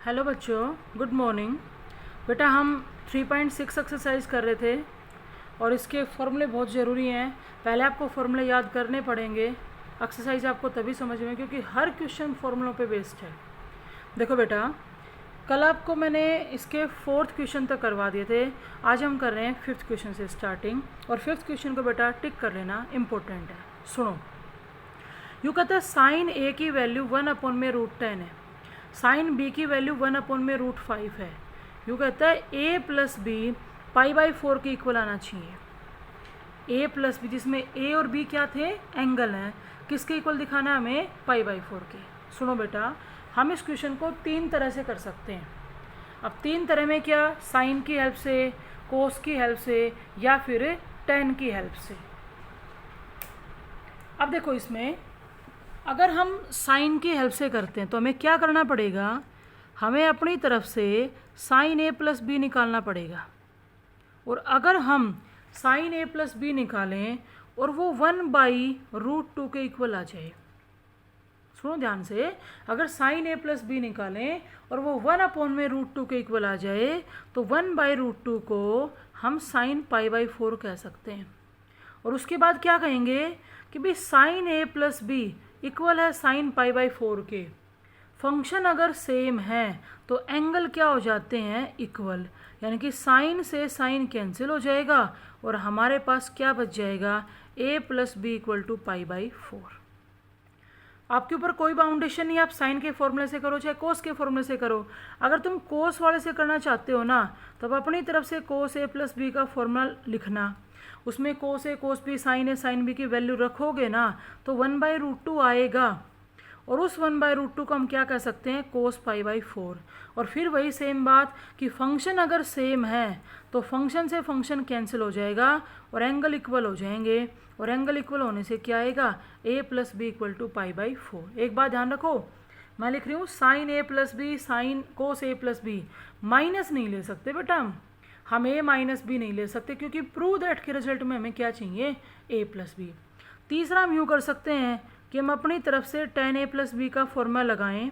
Hello बच्चों, good morning. बेटा हम 3.6 एक्सरसाइज कर रहे थे और इसके फॉर्मूले बहुत ज़रूरी हैं। पहले आपको फॉर्मूले याद करने पड़ेंगे। एक्सरसाइज आपको तभी समझ में, क्योंकि हर क्वेश्चन फॉर्मूलों पे बेस्ड है। देखो बेटा, कल आपको मैंने इसके 4th क्वेश्चन तक करवा दिए थे। आज हम कर रहे हैं 5th क्वेश्चन से स्टार्टिंग। और 5th क्वेश्चन को बेटा टिक कर लेना, इम्पोर्टेंट है। सुनो, यूँ कहता है साइन ए की वैल्यू 1/√10 है, साइन बी की वैल्यू 1/√5 है। यूँ कहता है a प्लस बी π/4 के इक्वल आना चाहिए। a प्लस बी, जिसमें a और b क्या थे, एंगल हैं, किसके इक्वल दिखाना है हमें, π/4 के। सुनो बेटा, हम इस क्वेश्चन को 3 तरह से कर सकते हैं। अब 3 तरह में क्या, साइन की हेल्प से, कोस की हेल्प से, या फिर टेन की हेल्प से। अब देखो, इसमें अगर हम साइन की हेल्प से करते हैं तो हमें क्या करना पड़ेगा, हमें अपनी तरफ से साइन a प्लस बी निकालना पड़ेगा। और अगर हम साइन a प्लस बी निकालें और वो 1/√2 के इक्वल आ जाए, सुनो ध्यान से, अगर साइन a प्लस बी निकालें और वो 1/√2 के इक्वल आ जाए तो 1/√2 को हम साइन π/4 कह सकते हैं। और उसके बाद क्या कहेंगे कि भाई sine a plus B equal है साइन π/4 के। फंक्शन अगर सेम है तो एंगल क्या हो जाते हैं, इक्वल, यानी कि साइन से साइन कैंसिल हो जाएगा और हमारे पास क्या बच जाएगा, a plus B equal to π/4। आपके ऊपर कोई बाउंडेशन नहीं, आप साइन के फॉर्मूले से करो चाहे कोस के फॉर्मूले से करो। अगर तुम कोस वाले से करना चाहते हो ना, तब अपनी तरफ से कोस a प्लस बी का फॉर्मूला लिखना, उसमें कोस ए कोस बी साइन ए साइन बी की वैल्यू रखोगे ना तो 1/√2 आएगा। और उस 1/√2 को हम क्या कह सकते हैं, कोस π/4। और फिर वही सेम बात कि फंक्शन अगर सेम है तो फंक्शन से फंक्शन कैंसिल हो जाएगा और एंगल इक्वल हो जाएंगे। और एंगल इक्वल होने से क्या आएगा, a plus B equal to π/4। एक बात ध्यान रखो, मैं लिख रही हूँ sine a plus B sine cos a plus B, minus नहीं ले सकते बेटा, हम a माइनस बी नहीं ले सकते, क्योंकि प्रूव दैट के रिजल्ट में हमें क्या चाहिए, a प्लस बी। तीसरा हम यूँ कर सकते हैं कि हम अपनी तरफ से tan a प्लस बी का फॉर्मूला लगाएं,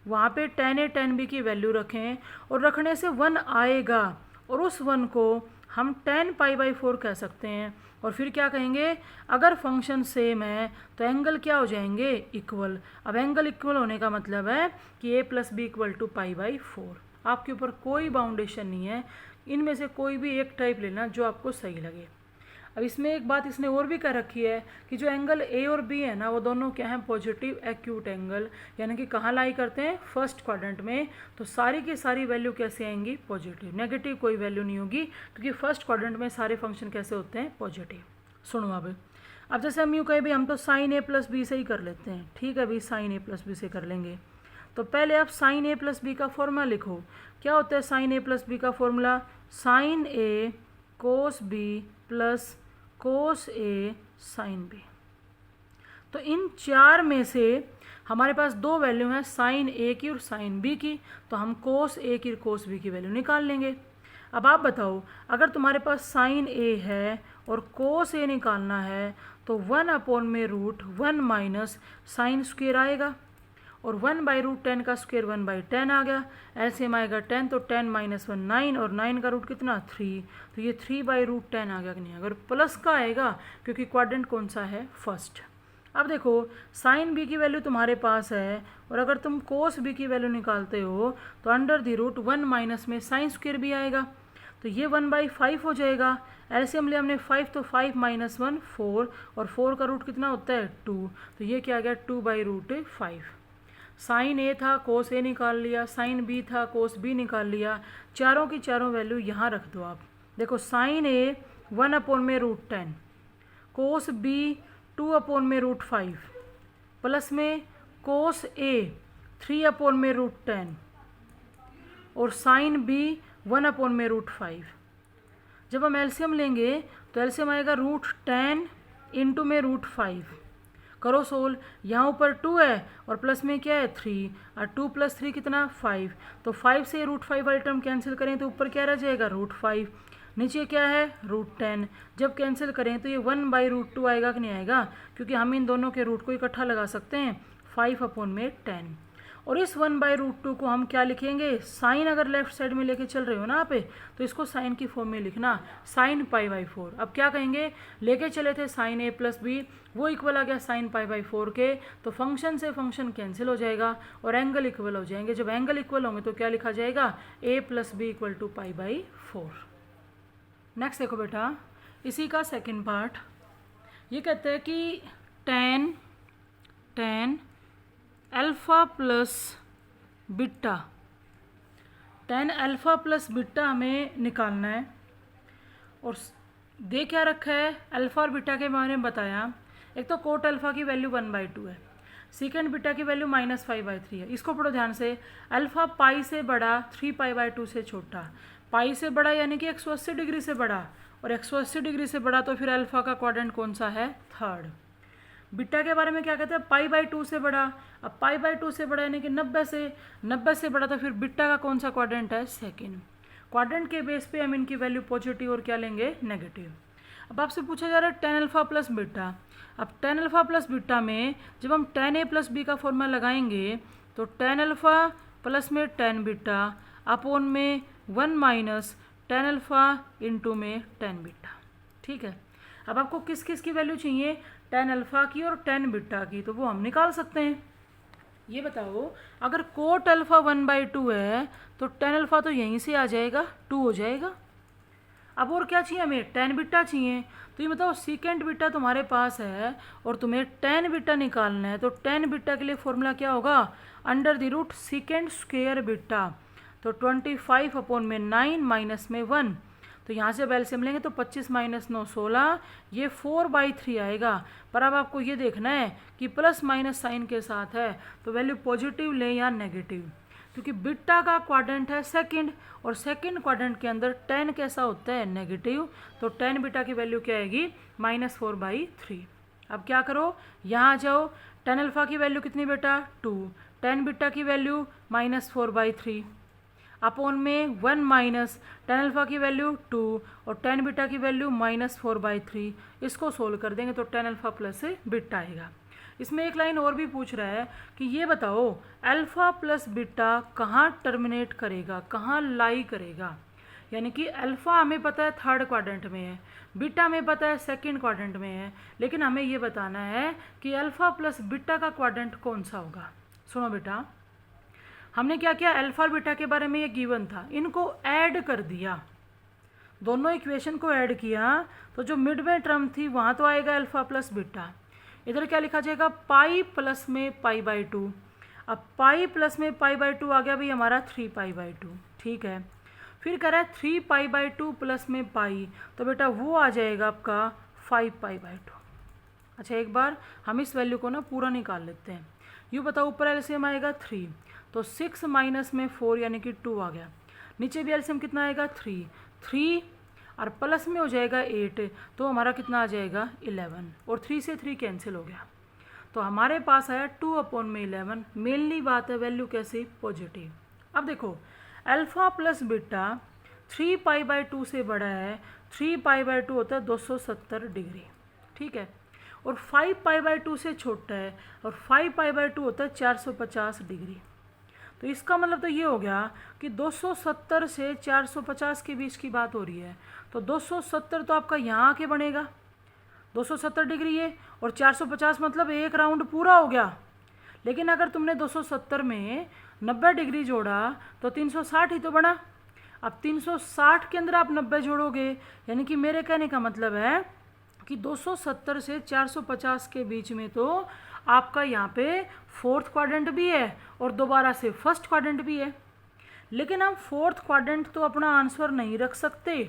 वहाँ पे tan a tan b की वैल्यू रखें और रखने से 1 आएगा और उस 1 को हम tan π/4 कह सकते हैं। और फिर क्या कहेंगे, अगर फंक्शन सेम है तो एंगल क्या हो जाएंगे, इक्वल। अब एंगल इक्वल होने का मतलब है कि a plus B equal to π/4। आपके ऊपर कोई बाउंडेशन नहीं है, इनमें से कोई भी एक टाइप लेना जो आपको सही लगे। अब इसमें एक बात इसने और भी कर रखी है कि जो एंगल ए और बी है ना, वो दोनों क्या हैं, पॉजिटिव एक्यूट एंगल, यानी कि कहाँ लाई करते हैं, फर्स्ट क्वाड्रेंट में। तो सारी की सारी वैल्यू कैसे आएंगी, पॉजिटिव, नेगेटिव कोई वैल्यू नहीं होगी, क्योंकि फर्स्ट क्वाड्रेंट में सारे फंक्शन कैसे होते हैं, पॉजिटिव। सुनो अब जैसे हम यूँ कहें भाई हम तो साइन ए प्लस बी से ही कर लेते हैं, ठीक है भाई, साइन ए प्लस बी से कर लेंगे। तो पहले आप साइन ए प्लस बी का फॉर्मूला लिखो। क्या होता है साइन ए प्लस बी का फॉर्मूला, साइन ए कोस बी प्लस कोस ए साइन बी। तो इन 4 में से हमारे पास 2 वैल्यू हैं, साइन ए की और साइन बी की, तो हम कोस ए की और कोस बी की वैल्यू निकाल लेंगे। अब आप बताओ, अगर तुम्हारे पास साइन ए है और कोस ए निकालना है तो 1/√1 माइनस साइन स्क्वेयर आएगा, और 1/√10 का स्क्वेयर 1/10 आ गया, एलसीएम आएगा 10, तो 10 - 1 9, और 9 का रूट कितना, 3, तो ये 3/√10 आ गया कि नहीं, अगर प्लस का आएगा क्योंकि क्वाड्रेंट कौन सा है, फर्स्ट। अब देखो, साइन बी की वैल्यू तुम्हारे पास है और अगर तुम कोस बी की वैल्यू निकालते हो तो √1 माइनस में साइन स्क्वेयर भी आएगा, तो ये 1/5 हो जाएगा। एलसीएम लिया हमने 5, तो 5 - 1 4, और 4 का रूट कितना होता है, 2, तो ये क्या आ गया, 2/5। साइन ए था, कोस ए निकाल लिया, साइन बी था, कोस बी निकाल लिया, चारों की चारों वैल्यू यहाँ रख दो आप। देखो, साइन ए 1/√10, कोस बी 2/√5, प्लस में कोस ए 3/√10 और साइन बी 1/√5। जब हम एलसीएम लेंगे तो एलसीएम आएगा √10 इंटू में √5। करो सोल, यहाँ ऊपर 2 है और प्लस में क्या है, 3, और 2 + 3 कितना, 5, तो 5 से √5 वाली टर्म कैंसिल करें तो ऊपर क्या रह जाएगा, √5, नीचे क्या है, √10। जब कैंसिल करें तो ये 1/√2 आएगा कि नहीं आएगा, क्योंकि हम इन दोनों के रूट को इकट्ठा लगा सकते हैं, 5/10। और इस 1/√2 को हम क्या लिखेंगे, साइन अगर लेफ्ट साइड में लेके चल रहे हो ना यहाँ पे, तो इसको साइन की फॉर्म में लिखना, साइन π/4। अब क्या कहेंगे, लेके चले थे साइन a + b, वो इक्वल आ गया साइन π/4 के, तो फंक्शन से फंक्शन कैंसिल हो जाएगा और एंगल इक्वल हो जाएंगे। जब एंगल इक्वल होंगे तो क्या लिखा जाएगा, a + b = π/4। नेक्स्ट देखो बेटा, इसी का सेकेंड पार्ट, ये कहते हैं कि tan alpha plus beta, tan alpha plus beta हमें निकालना है। और दे क्या रखा है, अल्फ़ा और बीटा के बारे में बताया। एक तो कोट अल्फ़ा की वैल्यू 1/2 है, सेकेंड बीटा की वैल्यू -5/3 है। इसको पढ़ो ध्यान से, अल्फ़ा पाई से बड़ा, 3π/2 से छोटा। पाई से बड़ा यानी कि 180 डिग्री से बड़ा, और 180 डिग्री से बड़ा तो फिर अल्फ़ा का क्वाड्रेंट कौन सा है, थर्ड। बीटा के बारे में क्या कहते हैं, π/2 से बड़ा। अब π/2 से बड़ा यानी कि 90 से बड़ा, तो फिर बीटा का कौन सा क्वाड्रेंट है, सेकेंड। क्वाड्रेंट के बेस पे हम इनकी वैल्यू पॉजिटिव और क्या लेंगे, नेगेटिव। अब आपसे पूछा जा रहा है tan अल्फ़ा प्लस बीटा। अब tan अल्फ़ा प्लस बीटा में जब हम tan a + b का फॉर्मूला लगाएंगे तो tan अल्फ़ा प्लस में tan बीटा अपॉन में 1 - tan अल्फ़ा इंटू में tan बीटा। ठीक है, अब आपको किस किस की वैल्यू चाहिए, tan अल्फ़ा की और tan बीटा की, तो वो हम निकाल सकते हैं। ये बताओ, अगर कोट अल्फ़ा 1/2 है तो tan अल्फ़ा तो यहीं से आ जाएगा, 2 हो जाएगा। अब और क्या चाहिए हमें, tan बीटा चाहिए। तो ये बताओ, सीकेंट बीटा तुम्हारे पास है और तुम्हें tan बीटा निकालना है, तो tan बीटा के लिए फॉर्मूला क्या होगा, √, सीकेंट स्क्वायर बीटा। तो 25/9 माइनस में 1, तो यहाँ से एलसीएम लेंगे तो 25 - 9 16, ये 4/3 आएगा। पर अब आपको ये देखना है कि प्लस माइनस साइन के साथ है, तो वैल्यू पॉजिटिव लें या नेगेटिव, क्योंकि बीटा का क्वाड्रेंट है सेकंड, और सेकंड क्वाड्रेंट के अंदर tan कैसा होता है, नेगेटिव। तो tan बीटा की वैल्यू क्या आएगी, -4/3। अब क्या करो, यहाँ आ जाओ, tan अल्फ़ा की वैल्यू कितनी बेटा, 2, tan बीटा की वैल्यू -4/3 अपॉन में 1 - tan अल्फ़ा की वैल्यू 2 और tan बीटा की वैल्यू -4/3। इसको सोल्व कर देंगे तो tan अल्फ़ा प्लस बीटा आएगा। इसमें एक लाइन और भी पूछ रहा है कि ये बताओ, अल्फ़ा प्लस बीटा कहाँ टर्मिनेट करेगा, कहाँ लाई करेगा। यानी कि अल्फ़ा हमें पता है थर्ड क्वाड्रेंट में है, बीटा हमें पता है सेकंड क्वाड्रेंट में है, लेकिन हमें ये बताना है कि अल्फ़ा प्लस बीटा का क्वाड्रेंट कौन सा होगा। सुनो बेटा, हमने क्या किया, अल्फ़ा और बीटा के बारे में ये गिवन था, इनको ऐड कर दिया, दोनों इक्वेशन को ऐड किया, तो जो मिड में टर्म थी वहाँ तो आएगा अल्फ़ा प्लस बीटा। इधर क्या लिखा जाएगा, पाई प्लस में π/2। अब पाई प्लस में π/2 आ गया भाई हमारा 3π/2। ठीक है, फिर कह रहा है 3π/2 प्लस में पाई, तो बेटा वो आ जाएगा आपका 5π/2। अच्छा, एक बार हम इस वैल्यू को ना पूरा निकाल लेते हैं। यूँ बताओ, ऊपर एलसीएम आएगा 3, तो 6 माइनस में 4 यानी कि 2 आ गया। नीचे भी एलसीएम कितना आएगा, 3 और प्लस में हो जाएगा 8, तो हमारा कितना आ जाएगा 11, और 3 से 3 कैंसिल हो गया, तो हमारे पास आया 2/11। मेनली बात है वैल्यू कैसी, पॉजिटिव। अब देखो, अल्फ़ा प्लस बीटा 3π/2 से बड़ा है, 3π/2 होता है 270 डिग्री। ठीक है, और 5π/2 से छोटा है, और 5π/2 होता है 450 डिग्री। तो इसका मतलब तो ये हो गया कि 270 से 450 के बीच की बात हो रही है, तो 270 तो आपका यहाँ आके बनेगा, 270 डिग्री है, और 450 मतलब एक राउंड पूरा हो गया। लेकिन अगर तुमने 270 में 90 डिग्री जोड़ा तो 360 ही तो बना। अब 360 के अंदर आप 90 जोड़ोगे, यानी कि मेरे कहने का मतलब है कि 270 से 450 के बीच में तो आपका यहाँ पे फोर्थ क्वाड्रेंट भी है और दोबारा से फर्स्ट क्वाड्रेंट भी है। लेकिन हम फोर्थ क्वाड्रेंट तो अपना आंसर नहीं रख सकते,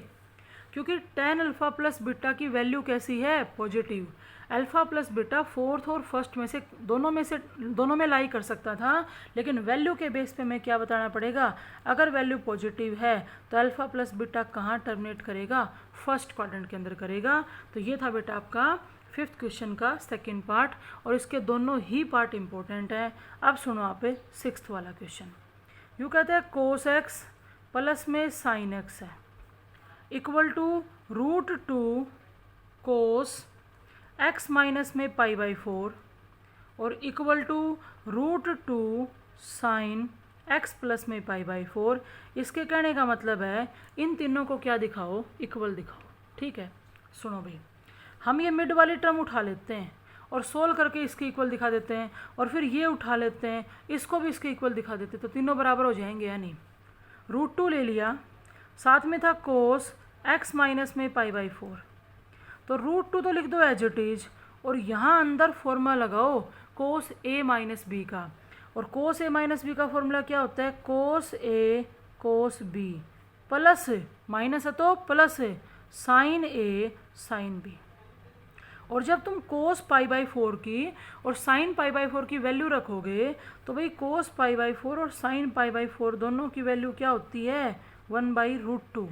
क्योंकि tan अल्फ़ा प्लस बीटा की वैल्यू कैसी है, positive. Alpha plus beta fourth और फर्स्ट में से दोनों में लाई कर सकता था, लेकिन वैल्यू के बेस पे मैं क्या बताना पड़ेगा, अगर वैल्यू पॉजिटिव है तो अल्फ़ा प्लस बीटा कहाँ टर्मिनेट करेगा, फर्स्ट क्वाड्रेंट के अंदर करेगा। तो ये था बेटा आपका 5th क्वेश्चन का सेकेंड पार्ट, और इसके दोनों ही पार्ट इम्पोर्टेंट हैं। अब सुनो आप 6th वाला क्वेश्चन। यूँ कहते हैं कोस एक्स प्लस में साइन एक्स है equal to √2 cos X minus में π/4 और equal to √2 sine x plus में पाई बाई 4। इसके कहने का मतलब है इन तीनों को क्या दिखाओ, इक्वल दिखाओ। ठीक है, सुनो भाई, हम ये मिड वाली टर्म उठा लेते हैं और सोल्व करके इसके इक्वल दिखा देते हैं, और फिर ये उठा लेते हैं, इसको भी इसके इक्वल दिखा देते हैं, तो तीनों बराबर हो जाएंगे या नहीं। √2 ले लिया, साथ में था कोस x माइनस में पाई बाई 4, तो √2 तो लिख दो एज इट इज, और यहाँ अंदर फॉर्मूला लगाओ कोस a माइनस बी का, और कोस a माइनस बी का फॉर्मूला क्या होता है, cos a cos b plus, minus है तो plus sine a sine b। और जब तुम कोस पाई बाई 4 की और साइन पाई बाई 4 की वैल्यू रखोगे तो भाई कोस पाई बाई 4 और साइन पाई बाई 4 दोनों की वैल्यू क्या होती है, 1/√2,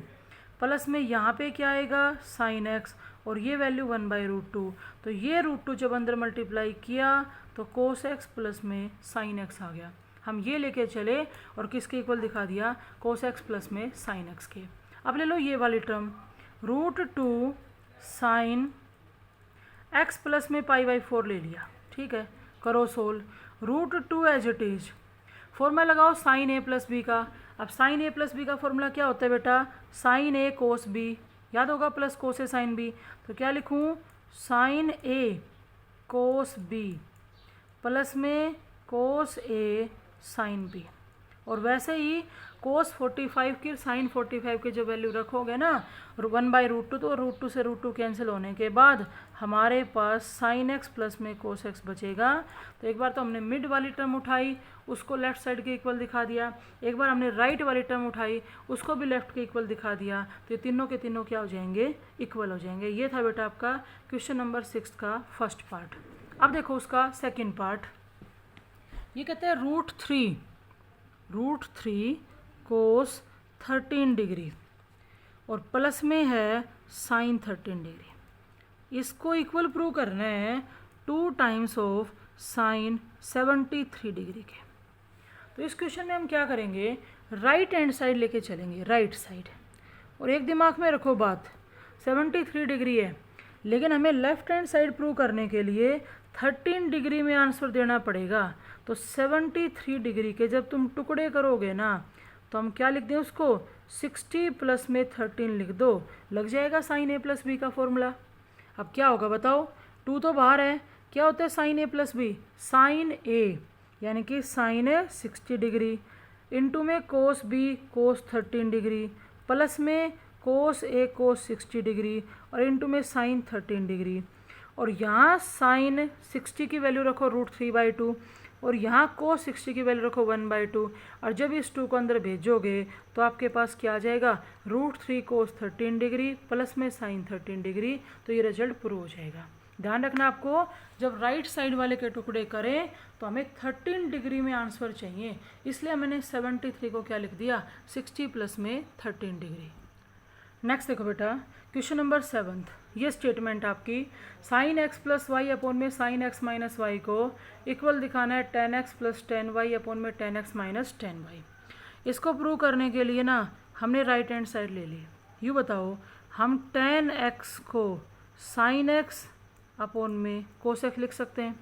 प्लस में यहाँ पे क्या आएगा साइन x, और ये वैल्यू 1/√2, तो ये √2 जब अंदर मल्टीप्लाई किया तो कोस x प्लस में साइन x आ गया। हम ये लेके चले और किसके इक्वल दिखा दिया, कोस x प्लस में साइन x के। अब ले लो ये वाली टर्म, √2 साइन x प्लस में पाई बाई 4 ले लिया। ठीक है, करो solve, √2 as it is, formula लगाओ साइन a प्लस बी का। अब साइन a प्लस बी का फॉर्मूला क्या होता है बेटा, साइन a कोस b, याद होगा, plus cos a sine b, तो क्या लिखूँ, sine a cos b plus में कोस a साइन b। और वैसे ही कोस 45 की साइन 45 की जो वैल्यू रखोगे ना 1/√2, तो √2 से √2 कैंसिल होने के बाद हमारे पास साइन x प्लस में कोस x बचेगा। तो एक बार तो हमने मिड वाली टर्म उठाई, उसको लेफ्ट साइड के इक्वल दिखा दिया, एक बार हमने राइट वाली टर्म उठाई, उसको भी लेफ्ट के इक्वल दिखा दिया, तो ये तीनों के तीनों क्या हो जाएंगे, इक्वल हो जाएंगे। ये था बेटा आपका क्वेश्चन नंबर 6 का फर्स्ट पार्ट। अब देखो उसका सेकेंड पार्ट, ये कहते हैं √3 कोस 13 डिग्री और प्लस में है साइन 13 डिग्री। इसको इक्वल प्रूव करना है 2 टाइम्स ऑफ साइन 73 डिग्री के। तो इस क्वेश्चन में हम क्या करेंगे, राइट हैंड साइड लेके चलेंगे, राइट साइड। और एक दिमाग में रखो बात, 73 डिग्री है, लेकिन हमें लेफ्ट हैंड साइड प्रूव करने के लिए 13 डिग्री में आंसर देना पड़ेगा। तो 73 डिग्री के जब तुम टुकड़े करोगे ना, तो हम क्या लिख दें उसको, 60 प्लस में 13 लिख दो, लग जाएगा साइन a प्लस बी का फॉर्मूला। अब क्या होगा बताओ, 2 तो बाहर है, क्या होता है sine a plus B, sine a यानी कि साइन 60 डिग्री इंटू में cos b cos 13 degree plus में कोस a कोस 60 डिग्री और इंटू में साइन 13 डिग्री। और यहाँ साइन 60 की वैल्यू रखो √3/2 और यहाँ कोस 60 की वैल्यू रखो 1/2, और जब इस 2 को अंदर भेजोगे तो आपके पास क्या आ जाएगा, √3 कोस 13 डिग्री प्लस में साइन 13 डिग्री। तो ये रिजल्ट प्रूव हो जाएगा। ध्यान रखना आपको, जब राइट साइड वाले के टुकड़े करें तो हमें 13 डिग्री में आंसर चाहिए, इसलिए मैंने 73 को क्या लिख दिया, 60 प्लस में 13 डिग्री। नेक्स्ट देखो बेटा, क्वेश्चन नंबर 7, ये स्टेटमेंट आपकी, sine x plus Y upon में साइन x माइनस वाई को इक्वल दिखाना है tan x plus tan y upon में tan x minus tan y। इसको प्रूव करने के लिए ना हमने राइट हैंड साइड ले ली। यूँ बताओ, हम tan x को साइन x अपॉन में कोस x लिख सकते हैं,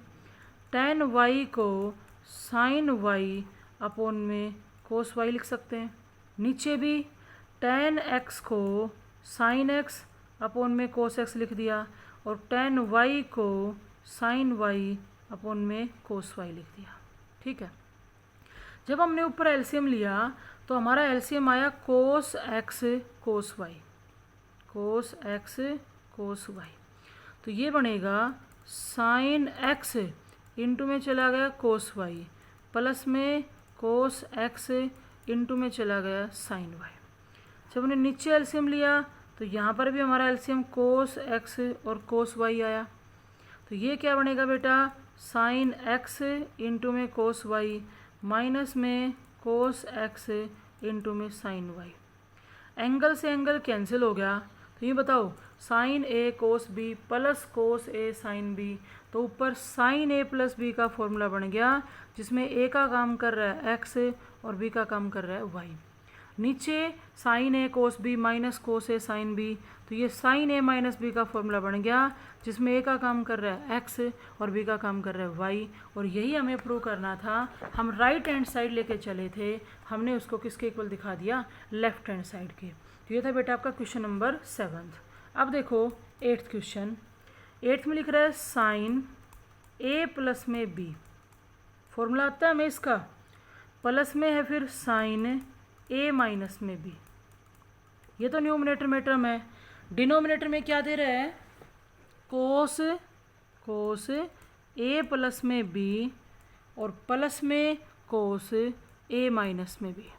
tan y को साइन y अपॉन में कोस y लिख सकते हैं, नीचे भी tan x को साइन x अपॉन में कोस x लिख दिया और tan y को साइन y अपॉन में कोस y लिख दिया। ठीक है, जब हमने ऊपर एलसीएम लिया तो हमारा एलसीएम आया कोस x कोस y, कोस x कोस y। तो ये बनेगा साइन x इंटू में चला गया कोस y प्लस में कोस x इंटू में चला गया साइन y। जब हमने नीचे एलसीएम लिया तो यहाँ पर भी हमारा एलसीएम कोस x और कोस y आया। तो ये क्या बनेगा बेटा, साइन x इंटू में कोस y माइनस में कोस x इंटू में साइन y। एंगल से एंगल कैंसिल हो गया, तो ये बताओ sine a cos b plus cos a sine b, तो ऊपर साइन a प्लस b का फॉर्मूला बन गया जिसमें a का काम कर रहा है x और b का काम कर रहा है y। नीचे साइन ए कोस बी माइनस कोस ए साइन बी, तो ये साइन ए माइनस बी का फॉर्मूला बन गया, जिसमें ए का काम कर रहा है एक्स और बी का काम कर रहा है वाई। और यही हमें प्रूव करना था। हम राइट हैंड साइड लेके चले थे, हमने उसको किसके इक्वल दिखा दिया, लेफ्ट हैंड साइड के। तो ये था बेटा आपका क्वेश्चन नंबर 7। अब देखो 8th क्वेश्चन। 8th में लिख रहा है साइन ए प्लस में बी, फॉर्मूला आता है हमें इसका, प्लस में है फिर साइन ए माइनस में बी। ये तो न्यूमरेटर में टर्म है, डिनोमिनेटर में क्या दे रहा है, कोस ए प्लस में बी और प्लस में कोस ए माइनस में बी।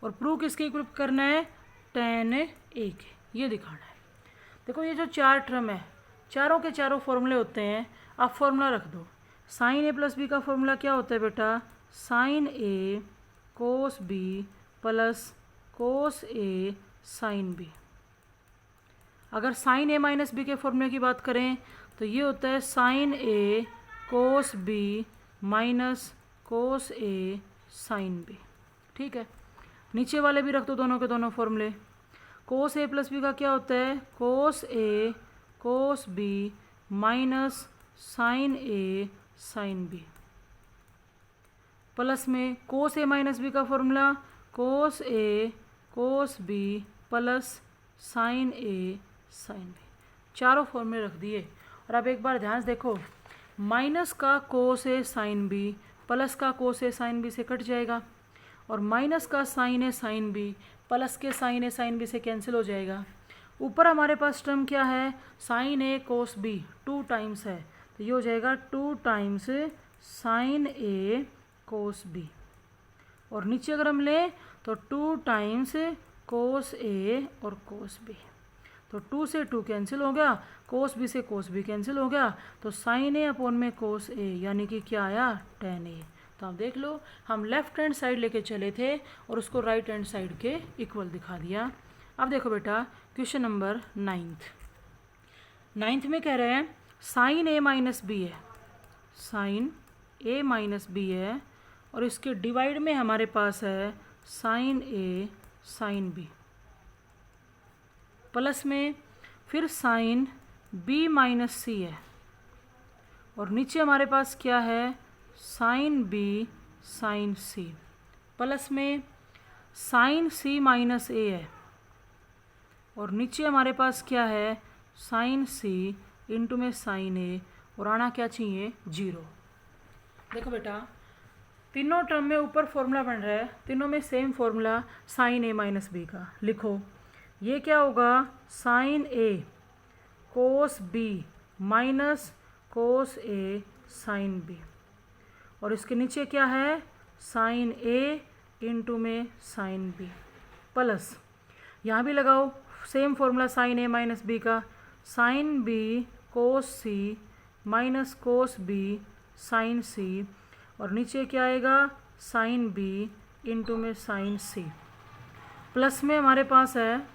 और प्रूव किसके इक्वल करना है, tan ए के, ये दिखाना है। देखो ये जो 4 टर्म है, चारों के चारों फॉर्मूले होते हैं, आप फॉर्मूला रख दो। साइन ए प्लस बी का फॉर्मूला क्या होता है बेटा, साइन ए कोस बी प्लस कोस ए साइन बी। अगर साइन ए माइनस बी के फॉर्मूले की बात करें तो ये होता है साइन ए कोस बी माइनस कोस ए साइन बी। ठीक है, नीचे वाले भी रख दो दोनों के दोनों फॉर्मूले। कोस ए प्लस बी का क्या होता है, कोस ए कोस बी माइनस साइन ए साइन बी, प्लस में कोस ए माइनस बी का फॉर्मूला कोस ए कोस बी प्लस साइन ए साइन बी। चारों फॉर्मूले रख दिए। और अब एक बार ध्यान से देखो, माइनस का कोस ए साइन बी प्लस का कोस ए साइन बी से कट जाएगा, और माइनस का साइन ए साइन बी प्लस के साइन ए साइन बी से कैंसिल हो जाएगा। ऊपर हमारे पास टर्म क्या है, साइन ए कोस बी 2 टाइम्स है, तो ये हो जाएगा 2 टाइम्स साइन ए कोस बी। और नीचे अगर हम लें तो 2 टाइम्स कोस ए और कोस बी, तो 2 से 2 कैंसिल हो गया, कोस बी से कोस बी कैंसिल हो गया, तो साइन ए अपॉन में कोस ए, यानी कि क्या आया, tan ए। तो आप देख लो, हम लेफ्ट हैंड साइड लेके चले थे और उसको राइट हैंड साइड के इक्वल दिखा दिया। अब देखो बेटा क्वेश्चन नंबर 9th में कह रहे हैं साइन ए माइनस बी है, साइन ए माइनस बी है, और इसके डिवाइड में हमारे पास है साइन ए साइन बी, प्लस में फिर साइन बी माइनस सी है, और नीचे हमारे पास क्या है, साइन बी साइन सी, प्लस में साइन सी माइनस ए है, और नीचे हमारे पास क्या है, साइन सी इंटू में साइन ए, और आना क्या चाहिए, 0। देखो बेटा तीनों टर्म में ऊपर फॉर्मूला बन रहा है, तीनों में सेम फॉर्मूला साइन ए माइनस बी का। लिखो ये क्या होगा, साइन ए कोस बी माइनस कोस ए साइन बी, और इसके नीचे क्या है, साइन ए इंटू में साइन बी, प्लस यहाँ भी लगाओ सेम फॉर्मूला साइन ए माइनस बी का, साइन बी कोस सी माइनस कोस बी साइन सी, और नीचे क्या आएगा, साइन बी इंटू में साइन सी, प्लस में हमारे पास है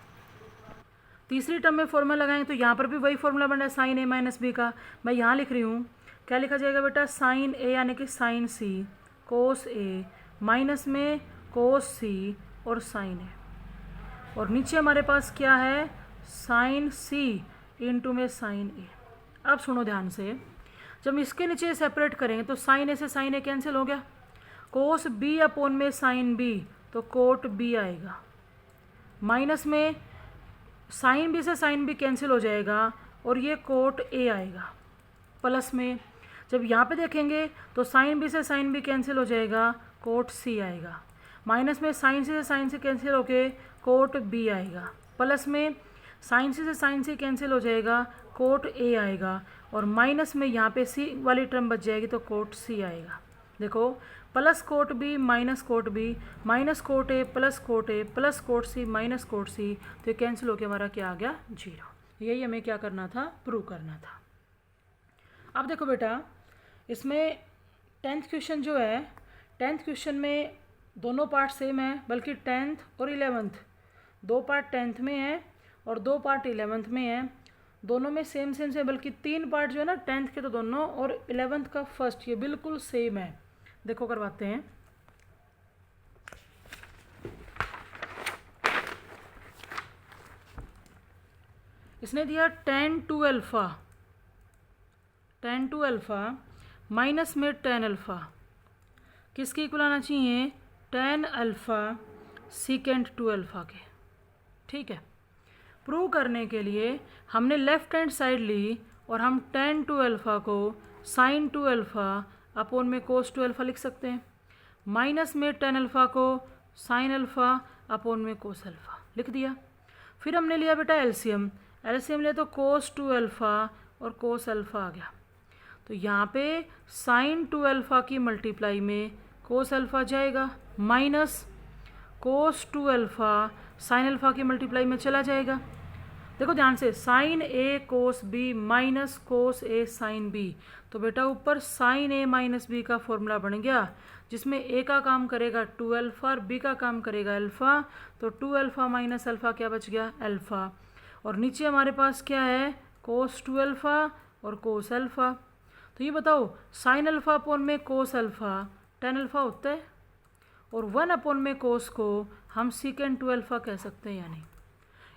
तीसरी टर्म में फॉर्मूला लगाएंगे तो यहाँ पर भी वही फॉर्मूला बन रहा है साइन ए माइनस बी का। मैं यहाँ लिख रही हूँ, क्या लिखा जाएगा बेटा, साइन ए यानी कि साइन सी कोस ए माइनस में कोस सी और साइन ए, और नीचे हमारे पास क्या है, साइन सी इंटू में साइन ए। अब सुनो ध्यान से, जब इसके नीचे सेपरेट करेंगे तो साइन ए से साइन ए कैंसिल हो गया, कोस बी अपॉन में साइन बी तो कोट बी आएगा, माइनस में साइन बी से साइन बी कैंसिल हो जाएगा और ये कोट ए आएगा, प्लस में जब यहाँ पे देखेंगे तो साइन बी से साइन बी कैंसिल हो जाएगा, कोट सी आएगा, माइनस में साइन सी से साइन सी कैंसिल होके कोट बी आएगा, प्लस में साइन सी से साइन सी कैंसिल हो जाएगा, कोट ए आएगा, और माइनस में यहाँ पे सी वाली टर्म बच जाएगी तो कोट सी आएगा। देखो plus cot B minus cot B minus cot A plus cot C minus cot C, तो ये कैंसिल होकर हमारा क्या आ गया, 0। यही हमें क्या करना था, प्रूव करना था। अब देखो बेटा इसमें 10th क्वेश्चन जो है, 10th क्वेश्चन में दोनों पार्ट सेम है, बल्कि 10th और 11th 2 पार्ट 10th में है और 2 पार्ट 11th में है, दोनों में सेम से, बल्कि 3 पार्ट जो है ना 10th के तो दोनों, और 11th का फर्स्ट, ये बिल्कुल सेम है। देखो करवाते हैं। इसने दिया tan 2 alpha, tan 2 alpha minus में tan अल्फ़ा, किसके इक्वल आना चाहिए, tan अल्फ़ा सीकेंट 2 अल्फ़ा के। ठीक है, प्रूव करने के लिए हमने लेफ्ट हैंड साइड ली और हम tan 2 अल्फ़ा को sin 2 अल्फ़ा अपोन में cos 2 अल्फ़ा लिख सकते हैं, माइनस में tan अल्फ़ा को sin अल्फ़ा अपोन में cos अल्फ़ा लिख दिया। फिर हमने लिया बेटा एलसीएम, एलसीएम लिया तो cos 2 अल्फ़ा और cos अल्फ़ा आ गया। तो यहाँ पे sin 2 अल्फ़ा की मल्टीप्लाई में cos अल्फ़ा जाएगा, minus cos 2 alpha sin alpha की मल्टीप्लाई में चला जाएगा। देखो ध्यान से, sin a cos b minus cos a sin b, तो बेटा ऊपर sin a माइनस b का फॉर्मूला बन गया, जिसमें a का काम करेगा 2 अल्फ़ा और b का काम करेगा अल्फ़ा, तो 2 अल्फ़ा माइनस अल्फ़ा क्या बच गया, अल्फ़ा। और नीचे हमारे पास क्या है, cos 2 अल्फ़ा और cos अल्फ़ा। तो ये बताओ sin अल्फ़ा अपोन में cos अल्फ़ा tan अल्फ़ा होता है, और 1 अपोन में cos को हम सीकेंट 2 अल्फ़ा कह सकते हैं। यानी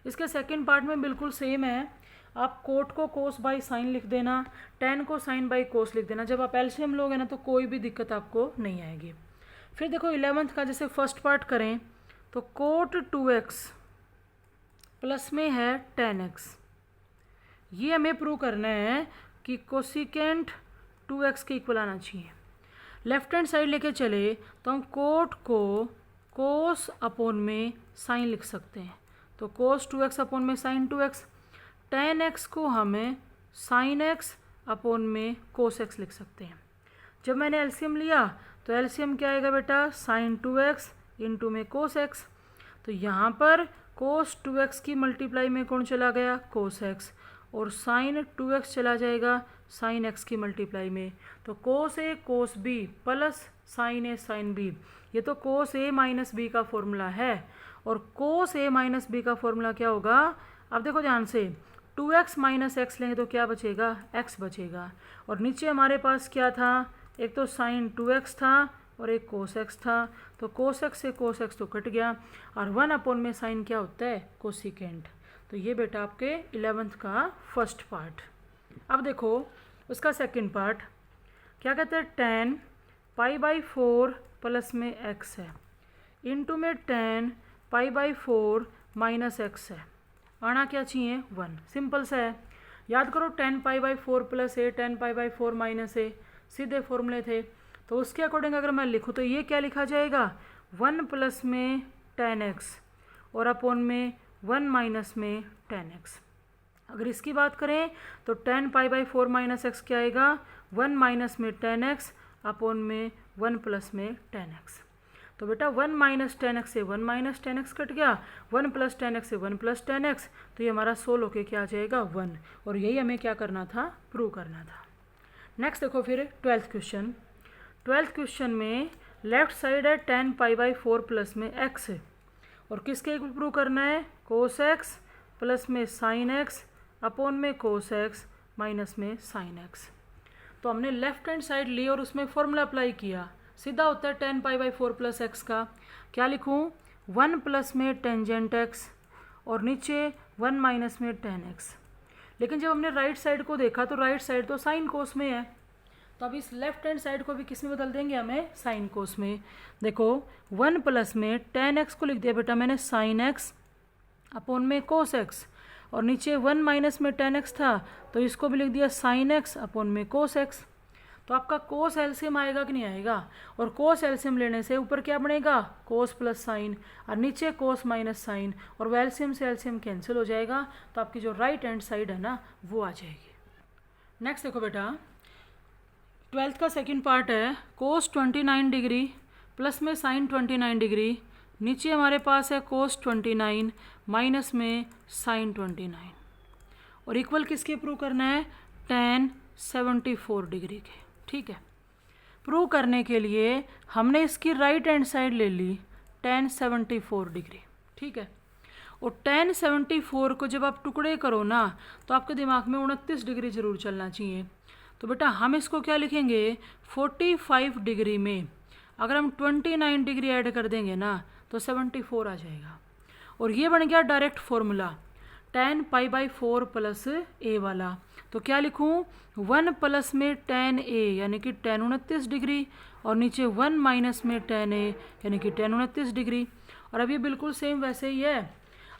इसके सेकंड पार्ट में बिल्कुल सेम है, आप कोट को cos बाई साइन लिख देना, tan को sin बाई cos लिख देना। जब आप एलसीएम लोगे ना तो कोई भी दिक्कत आपको नहीं आएगी। फिर देखो 11th का जैसे फर्स्ट पार्ट करें तो कोट 2x प्लस में है tan x, ये हमें प्रूव करना है कि कोसिकेंट 2x के इक्वल आना चाहिए। लेफ्ट हैंड साइड लेके चले तो हम कोट को cos अपोन में साइन लिख सकते हैं, तो cos 2x अपोन में sin 2x, tan x को हमें sin x अपोन में cos x लिख सकते हैं। जब मैंने एलसीएम लिया तो एलसीएम क्या आएगा बेटा, sin 2x इंटू में cos x, तो यहाँ पर cos 2x की मल्टीप्लाई में कौन चला गया, cos x, और sin 2x चला जाएगा sin x की मल्टीप्लाई में, तो cos a cos b plus sin a sin b, ये तो cos a माइनस b का फॉर्मूला है, और cos a माइनस b का फॉर्मूला क्या होगा। अब देखो ध्यान से, 2x माइनस एक्स लेंगे तो क्या बचेगा, x बचेगा, और नीचे हमारे पास क्या था, एक तो sin 2x था और एक cos x था, तो cos x से cos x तो कट गया, और 1 अपोन में साइन क्या होता है, कोसिकेंट। तो ये बेटा आपके 11th का फर्स्ट पार्ट। अब देखो उसका सेकंड पार्ट क्या कहते हैं, tan पाई बाई 4 प्लस में x है, इंटू में tan pi by 4 minus x है, आना क्या चाहिए, 1। सिंपल सा है, याद करो tan pi by 4 plus A tan pi by 4 minus A सीधे फॉर्मूले थे, तो उसके अकॉर्डिंग अगर मैं लिखूँ तो ये क्या लिखा जाएगा, 1 प्लस में tan x और अपोन में 1 माइनस में tan x। अगर इसकी बात करें तो tan pi by 4 minus x क्या आएगा, 1 माइनस में tan x अपोन में 1 प्लस में tan x। तो बेटा 1 माइनस tan x से 1 माइनस tan x कट गया, 1 प्लस tan x से 1 प्लस tan x, तो ये हमारा सोल होके क्या आ जाएगा, 1, और यही हमें क्या करना था, प्रूव करना था। नेक्स्ट देखो फिर 12th क्वेश्चन। 12th क्वेश्चन में लेफ्ट साइड है tan पाई बाई 4 प्लस में x है, और किसके इक्वल प्रूव करना है, cos x प्लस में sin x अपोन में cos x माइनस में sin x। तो हमने लेफ्ट हैंड साइड ली और उसमें फॉर्मूला अप्लाई किया, सीधा होता है tan pi by 4 plus x का, क्या लिखूँ, 1 प्लस में टेंजेंट x और नीचे 1 माइनस में tan x। लेकिन जब हमने राइट साइड को देखा तो राइट साइड तो साइन कोस में है, तो अब इस लेफ्ट हैंड साइड को भी किस में बदल देंगे, हमें साइन कोस में। देखो 1 प्लस में tan x को लिख दिया बेटा मैंने sin x अपोन में cos x, और नीचे 1 माइनस में tan x था तो इसको भी लिख दिया sin x अपोन में cos x। तो आपका cos एलसीएम आएगा कि नहीं आएगा, और cos एलसीएम लेने से ऊपर क्या बनेगा, cos प्लस साइन, और नीचे cos माइनस साइन, और वो एलसीएम से एलसीएम कैंसिल हो जाएगा, तो आपकी जो राइट हैंड साइड है ना वो आ जाएगी। नेक्स्ट देखो बेटा 12th का सेकंड पार्ट है, cos 29 डिग्री प्लस में sin 29 डिग्री, नीचे हमारे पास है cos 29 माइनस में sin 29, और इक्वल किसके प्रूव करना है, tan 74 डिग्री के। ठीक है, प्रूव करने के लिए हमने इसकी राइट हैंड साइड ले ली tan 74 डिग्री। ठीक है, और tan 74 को जब आप टुकड़े करो ना तो आपके दिमाग में 29 डिग्री जरूर चलना चाहिए। तो बेटा हम इसको क्या लिखेंगे, 45 डिग्री में अगर हम 29 डिग्री ऐड कर देंगे ना तो 74 आ जाएगा, और ये बन गया direct formula, tan pi by 4 plus A वाला, तो क्या लिखूँ 1 प्लस में टेन ए यानी कि टेन 29 डिग्री, और नीचे 1 माइनस में टेन ए यानी कि टेन 29 डिग्री। और अब ये बिल्कुल सेम वैसे ही है,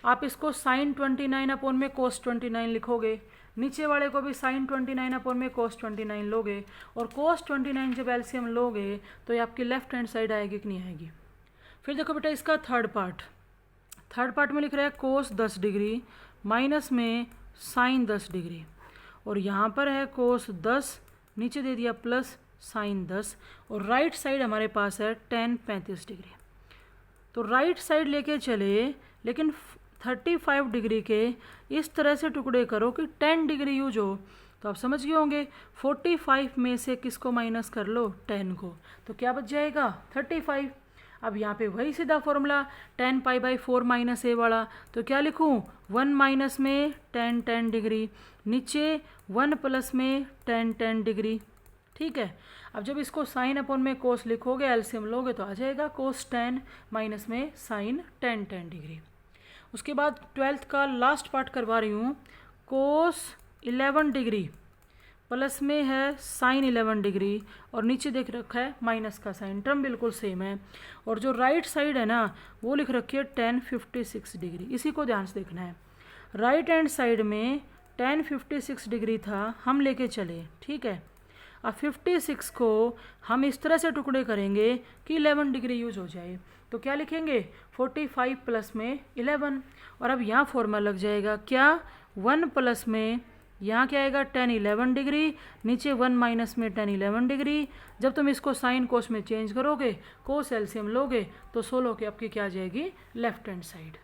आप इसको साइन 29 अपॉन में कोस 29 लिखोगे, नीचे वाले को भी साइन 29 अपॉन में कोस 29 लोगे, और कोस 29 जब एलसीएम लोगे तो ये आपकी लेफ्ट हैंड साइड आएगी कि नहीं आएगी। फिर देखो बेटा इसका थर्ड पार्ट में लिख रहा है कोस 10 डिग्री माइनस में साइन 10 डिग्री, और यहाँ पर है कोस 10, नीचे दे दिया प्लस साइन 10, और राइट साइड हमारे पास है टेन 35 डिग्री। तो राइट साइड लेके चले, लेकिन 35 डिग्री के इस तरह से टुकड़े करो कि 10 डिग्री यूज हो। तो आप समझ गए होंगे 45 में से किसको माइनस कर लो 10 को, तो क्या बच जाएगा 35। अब यहाँ पे वही सीधा फॉर्मूला 10 पाई बाई 4 माइनस ए वाला, तो क्या लिखूँ 1 माइनस में 10 डिग्री, नीचे 1 प्लस में 10 डिग्री। ठीक है, अब जब इसको साइन अपॉन में कोस लिखोगे एलसीएम लोगे तो आ जाएगा कोस 10 माइनस में साइन 10 डिग्री। उसके बाद 12th का लास्ट पार्ट करवा रही हूँ, कोस 11 डिग्री प्लस में है साइन 11 डिग्री, और नीचे देख रखा है माइनस का साइन, टर्म बिल्कुल सेम है। और जो राइट साइड है ना वो लिख रखी है 1056 डिग्री, इसी को ध्यान से देखना है। राइट हैंड साइड में 1056 डिग्री था, हम लेके चले, ठीक है। अब 56 को हम इस तरह से टुकड़े करेंगे कि 11 डिग्री यूज हो जाए, तो क्या लिखेंगे 45 प्लस में 11, और अब यहाँ फॉर्मूला लग जाएगा क्या 1 प्लस में यहाँ क्या आएगा 10 डिग्री, नीचे 1 माइनस में 10 डिग्री। जब तुम इसको साइन कोस में चेंज करोगे, कोस एलसीएम लोगे तो 16 की आपकी क्या आ जाएगी लेफ्ट हैंड साइड।